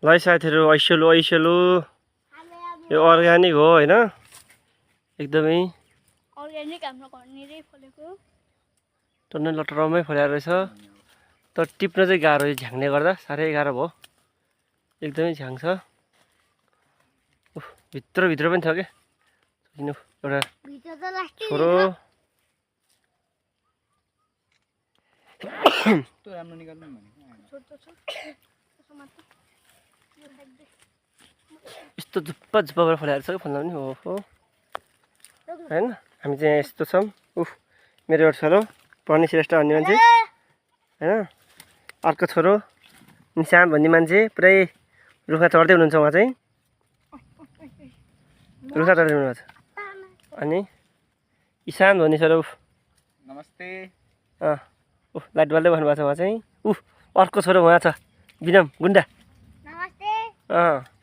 ल साथीहरू ऐसेलु यो अर्ग्यानिक हो हैन एकदमै अर्ग्यानिक हाम्रो घरनिरै फलेको टन्नै लटरमै फलेको रहेछ तर टिप्न चाहिँ गाह्रो यो झ्याङ्ने गर्दा साह्रै गाह्रो भयो एकदमै झ्याङ छ भित्र पनि छ के किन एउटा छोरो यस्तो झुप्पा झुप्पाबाट फलेको छ कि फल्न पनि हो हैन हामी चाहिँ यस्तो छौँ मेरो एउटा छोरो पढ्ने श्रेष्ठ भन्ने मान्छे हैन अर्को छोरो निशान्त भन्ने मान्छे पुरै रुखा चढ्दै हुनुहुन्छ उहाँ चाहिँ रुखा चढ्दै हुनुहुन्छ अनि ईशान्त भन्ने छोरो नमस्ते लाइट बाल्दै बस्नुभएको छ उहाँ चाहिँ अर्को छोरो उहाँ छ विनम गुन्डा नमस्ते